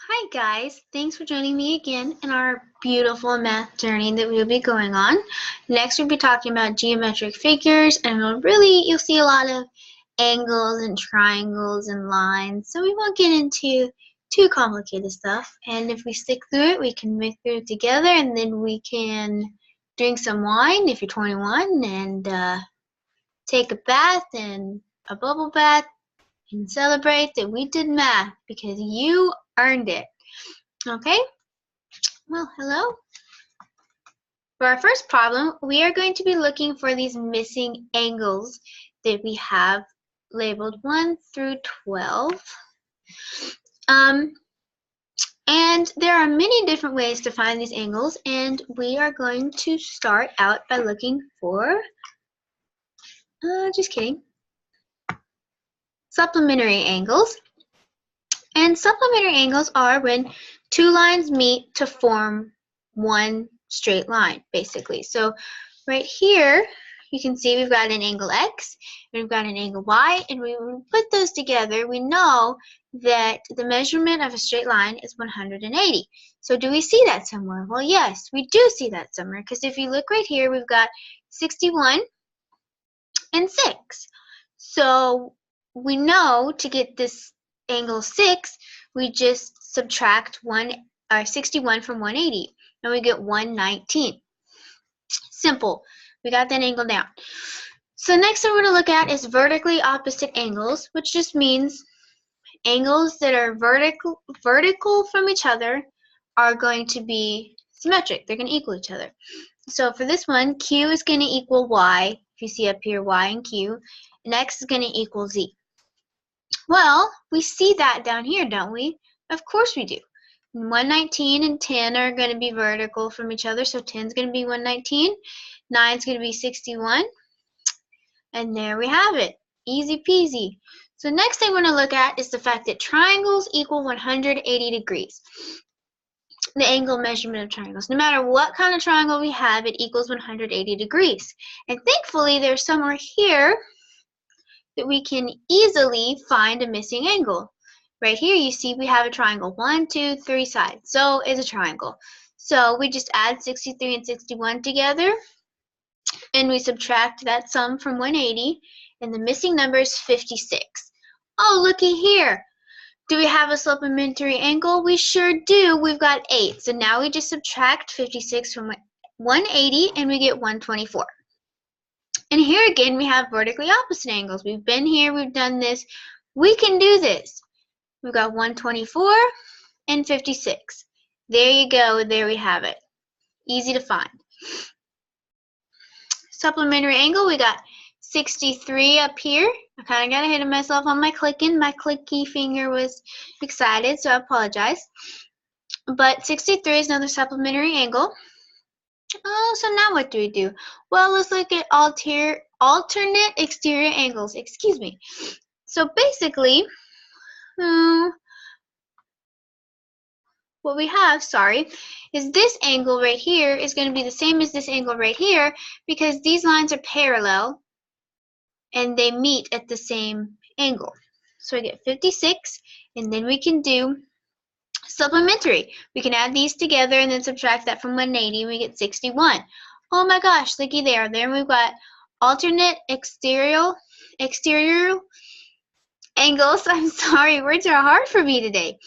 Hi guys, thanks for joining me again in our beautiful math journey that we'll be going on. Next we'll be talking about geometric figures, and you'll see a lot of angles and triangles and lines, so we won't get into too complicated stuff. And if we stick through it, we can make through it together, and then we can drink some wine if you're 21 and take a bath and a bubble bath and celebrate that we did math because you earned it. Okay, well, hello. For our first problem, we are going to be looking for these missing angles that we have labeled 1 through 12. And there are many different ways to find these angles, and we are going to start out by looking for, just kidding, supplementary angles. And supplementary angles are when two lines meet to form one straight line, basically. So right here, you can see we've got an angle X, and we've got an angle Y, and when we put those together, we know that the measurement of a straight line is 180. So do we see that somewhere? Well, yes, we do see that somewhere, because if you look right here, we've got 61 and 6. So we know to get this angle 6, we just subtract 61 from 180, and we get 119. Simple. We got that angle down. So next thing we're going to look at is vertically opposite angles, which just means angles that are vertical from each other are going to be symmetric. They're going to equal each other. So for this one, Q is going to equal Y. If you see up here, Y and Q, and X is going to equal Z. Well, we see that down here, don't we? Of course we do. 119 and 10 are going to be vertical from each other, so 10 is going to be 119, 9 is going to be 61, and there we have it. Easy peasy. So next thing we're going to look at is the fact that triangles equal 180 degrees. The angle measurement of triangles. No matter what kind of triangle we have, it equals 180 degrees. And thankfully, there's somewhere here that we can easily find a missing angle. Right here, you see we have a triangle. 1, 2, 3 sides. So it's a triangle. So we just add 63 and 61 together, and we subtract that sum from 180, and the missing number is 56. Oh, looky here. Do we have a supplementary angle? We sure do. We've got 8. So now we just subtract 56 from 180, and we get 124. And here again, we have vertically opposite angles. We've been here. We've done this. We can do this. We've got 124 and 56. There you go. There we have it. Easy to find. Supplementary angle, we got 63 up here. I kind of got ahead of myself on my clicking. My clicky finger was excited, so I apologize. But 63 is another supplementary angle. Oh, so now what do we do? Well, let's look at alternate exterior angles. Excuse me. So basically, what we have, is this angle right here is going to be the same as this angle right here because these lines are parallel and they meet at the same angle. So I get 56, and then we can do supplementary. We can add these together and then subtract that from 180, and we get 61. Oh my gosh, looky there. Then we've got alternate exterior angles. I'm sorry, words are hard for me today.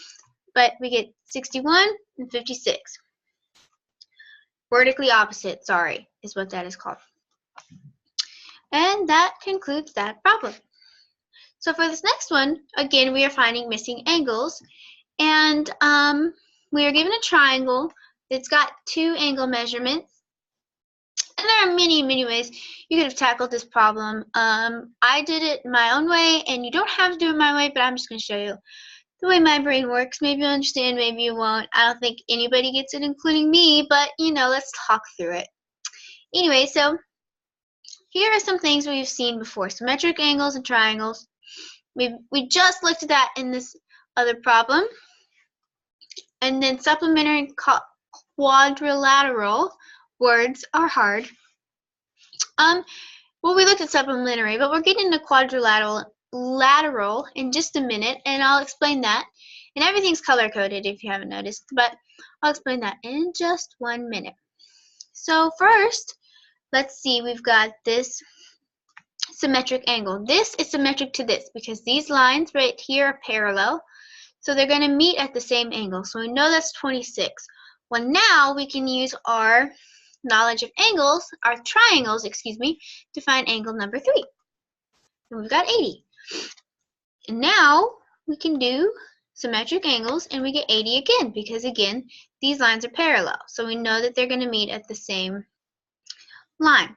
But we get 61 and 56. Vertically opposite, is what that is called. And that concludes that problem. So for this next one, again, we are finding missing angles. And we are given a triangle that's got 2 angle measurements. And there are many, many ways you could have tackled this problem. I did it my own way, and you don't have to do it my way, but I'm just going to show you the way my brain works. Maybe you'll understand, maybe you won't. I don't think anybody gets it, including me, but, let's talk through it. Anyway, so here are some things we've seen before. Symmetric angles and triangles. We just looked at that in this other problem. And then supplementary quadrilateral. Words are hard. Well, we looked at supplementary, but we're getting to quadrilateral in just a minute, and I'll explain that. And everything's color-coded if you haven't noticed, but I'll explain that in just 1 minute. So first, let's see, we've got this symmetric angle. This is symmetric to this because these lines right here are parallel, so they're going to meet at the same angle. So we know that's 26. Well, now we can use our knowledge of angles, our triangles, excuse me, to find angle number 3. And we've got 80. And now we can do symmetric angles and we get 80 again because, again, these lines are parallel. So we know that they're going to meet at the same line.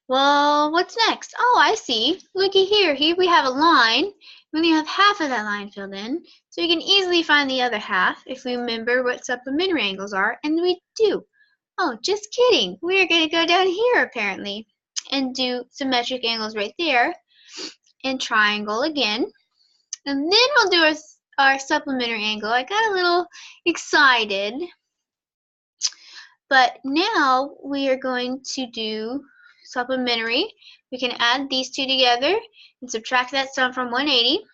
Well, what's next? Oh, I see. Looky here. Here we have a line. We only have half of that line filled in. So we can easily find the other half if we remember what supplementary angles are, and we do. Oh, just kidding. We're going to go down here, apparently, and do symmetric angles right there, and triangle again. And then we'll do our supplementary angle. I got a little excited. But now we are going to do supplementary. We can add these two together and subtract that sum from 180.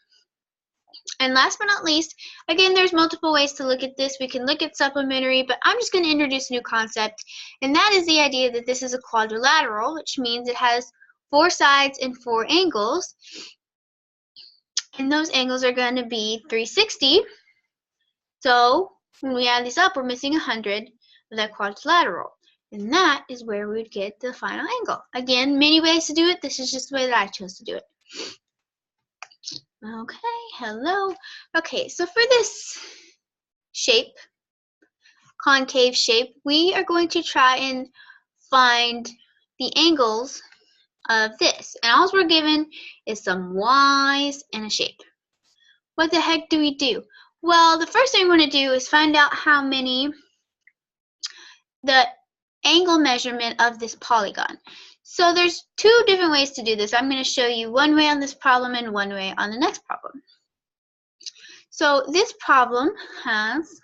And last but not least, again, there's multiple ways to look at this. We can look at supplementary, but I'm just going to introduce a new concept, and that is the idea that this is a quadrilateral, which means it has 4 sides and 4 angles, and those angles are going to be 360. So when we add these up, we're missing 100 of that quadrilateral. And that is where we would get the final angle. Again, many ways to do it. This is just the way that I chose to do it. Okay, hello. Okay, so for this shape, concave shape, we are going to try and find the angles of this. And all we're given is some y's and a shape. What the heck do we do? Well, the first thing we want to do is find out how many, the angle measurement of this polygon. So there's 2 different ways to do this. I'm going to show you one way on this problem and one way on the next problem. So this problem has,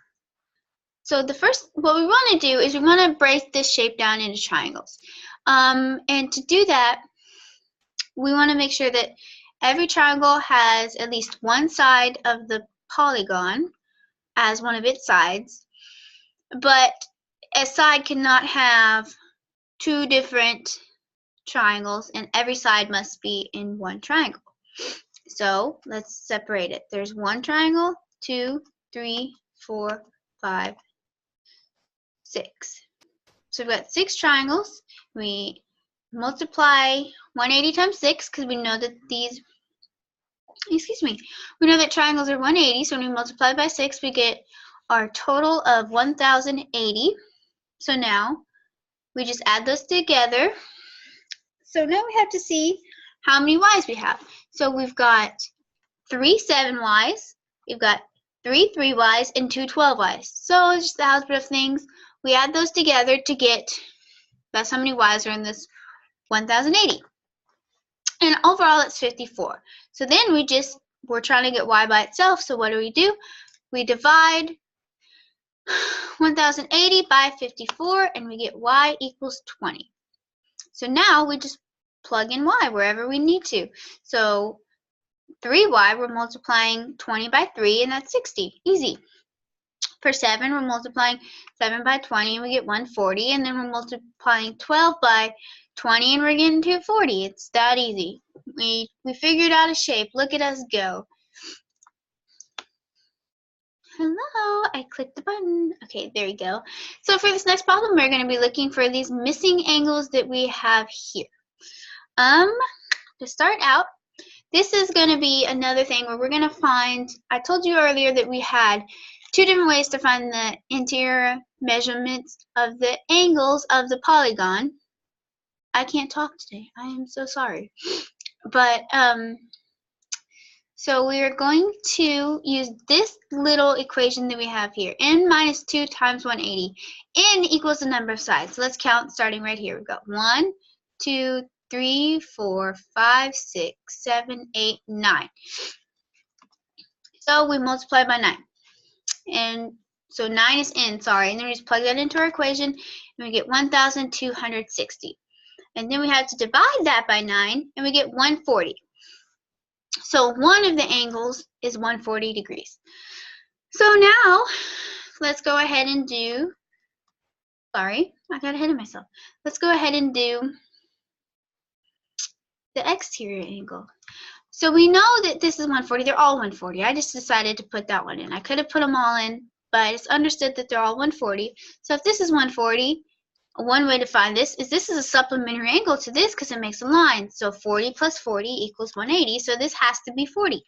so the first, what we want to do is we want to break this shape down into triangles. And to do that, we want to make sure that every triangle has at least one side of the polygon as one of its sides, but a side cannot have 2 different triangles, and every side must be in one triangle. So let's separate it. There's 1 triangle, 2, 3, 4, 5, 6. So we've got 6 triangles. We multiply 180 times 6 because we know that these, we know that triangles are 180. So when we multiply by 6, we get our total of 1080. So now we just add those together. So now we have to see how many y's we have. So we've got 3 7y's, we've got 3 3y's, and 2 12y's. So it's just the algebra of things. We add those together to get, that's how many y's are in this 1080. And overall it's 54. So then we're trying to get y by itself, so what do? We divide 1080 by 54 and we get y equals 20. So now we just plug in y wherever we need to. So 3y, we're multiplying 20 by 3 and that's 60. Easy. For 7, we're multiplying 7 by 20 and we get 140, and then we're multiplying 12 by 20 and we're getting 240. It's that easy. We figured out a shape. Look at us go. Hello, I clicked the button. Okay, there you go. So for this next problem, we're going to be looking for these missing angles that we have here. To start out, this is going to be another thing where we're going to find, I told you earlier that we had 2 different ways to find the interior measurements of the angles of the polygon. I can't talk today. I am so sorry. But, so we are going to use this little equation that we have here. N minus 2 times 180. N equals the number of sides. So let's count starting right here. We've got 1, 2, 3, 4, 5, 6, 7, 8, 9. So we multiply by 9. And so 9 is N, sorry. And then we just plug that into our equation and we get 1,260. And then we have to divide that by 9 and we get 140. So one of the angles is 140 degrees. So now let's go ahead and do, sorry, I got ahead of myself. Let's go ahead and do the exterior angle. So we know that this is 140. They're all 140. I just decided to put that one in. I could have put them all in, but it's understood that they're all 140. So if this is 140, one way to find this is a supplementary angle to this because it makes a line. So 40 plus 40 equals 180. So this has to be 40.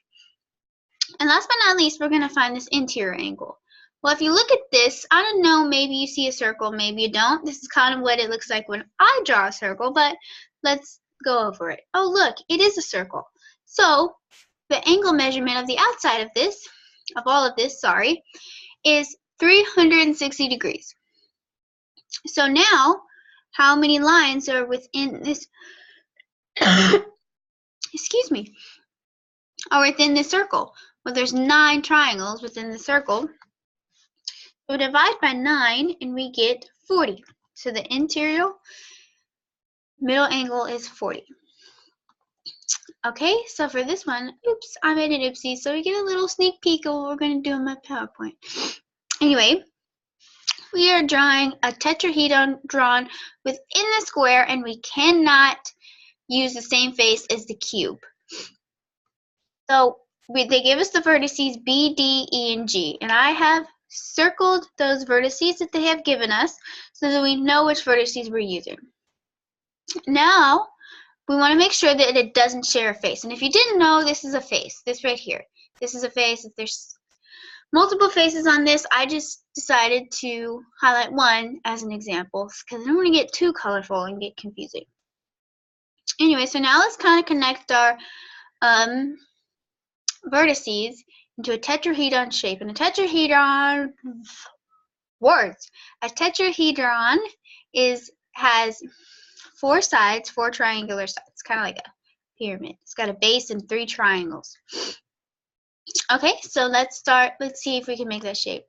And last but not least, we're going to find this interior angle. Well, if you look at this, I don't know, maybe you see a circle, maybe you don't. This is kind of what it looks like when I draw a circle, but let's go over it. Oh, look, it is a circle. So the angle measurement of the outside of this, of all of this, sorry, is 360 degrees. So now, how many lines are within this, excuse me, are within this circle? Well, there's 9 triangles within the circle. So divide by 9 and we get 40. So the interior middle angle is 40. Okay, so for this one, oops, I made an oopsie. So we get a little sneak peek of what we're going to do in my PowerPoint. Anyway, we are drawing a tetrahedron drawn within the square, and we cannot use the same face as the cube. So they give us the vertices B, D, E, and G, and I have circled those vertices that they have given us so that we know which vertices we're using. Now, we want to make sure that it doesn't share a face. And if you didn't know, this is a face. This right here. This is a face. If there's multiple faces on this, I just decided to highlight one as an example because I don't want to get too colorful and get confusing. Anyway, so now let's kind of connect our vertices into a tetrahedron shape. And a tetrahedron, words. A tetrahedron has 4 sides, 4 triangular sides, kind of like a pyramid. It's got a base and 3 triangles. Okay, so let's start. Let's see if we can make that shape.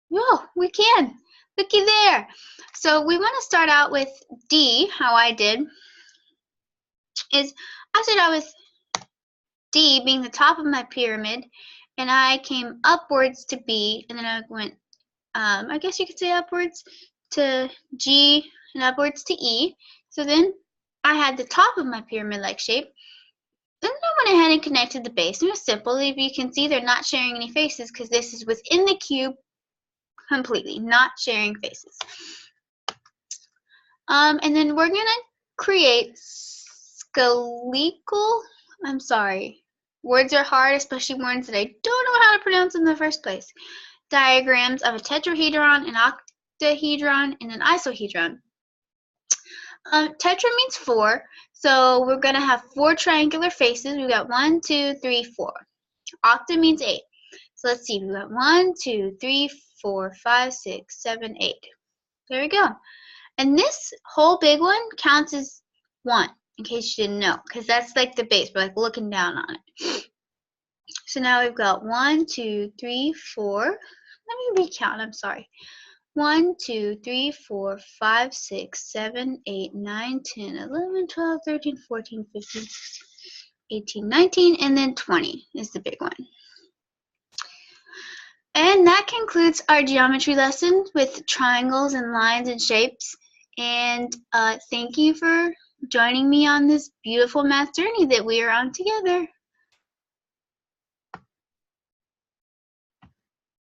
Whoa, we can. Looky there. So we want to start out with D. How I did is I started out with D being the top of my pyramid, and I came upwards to B, and then I went, I guess you could say upwards to G and upwards to E. So then I had the top of my pyramid-like shape. Then I went ahead and connected the base. And it was simple. If you can see, they're not sharing any faces because this is within the cube completely, not sharing faces. And then we're going to create skeletal, I'm sorry. Words are hard, especially words that I don't know how to pronounce in the first place. Diagrams of a tetrahedron, an octahedron, and an isohedron. Tetra means 4, so we're going to have 4 triangular faces. We've got 1, 2, 3, 4. Octa means 8. So let's see, we've got 1, 2, 3, 4, 5, 6, 7, 8. There we go. And this whole big one counts as 1, in case you didn't know, because that's like the base. We're like looking down on it. So now we've got 1, 2, 3, 4. Let me recount, I'm sorry. 1, 2, 3, 4, 5, 6, 7, 8, 9, 10, 11, 12, 13, 14, 15, 16, 18, 19, and then 20 is the big one. And that concludes our geometry lesson with triangles and lines and shapes. And thank you for joining me on this beautiful math journey that we are on together.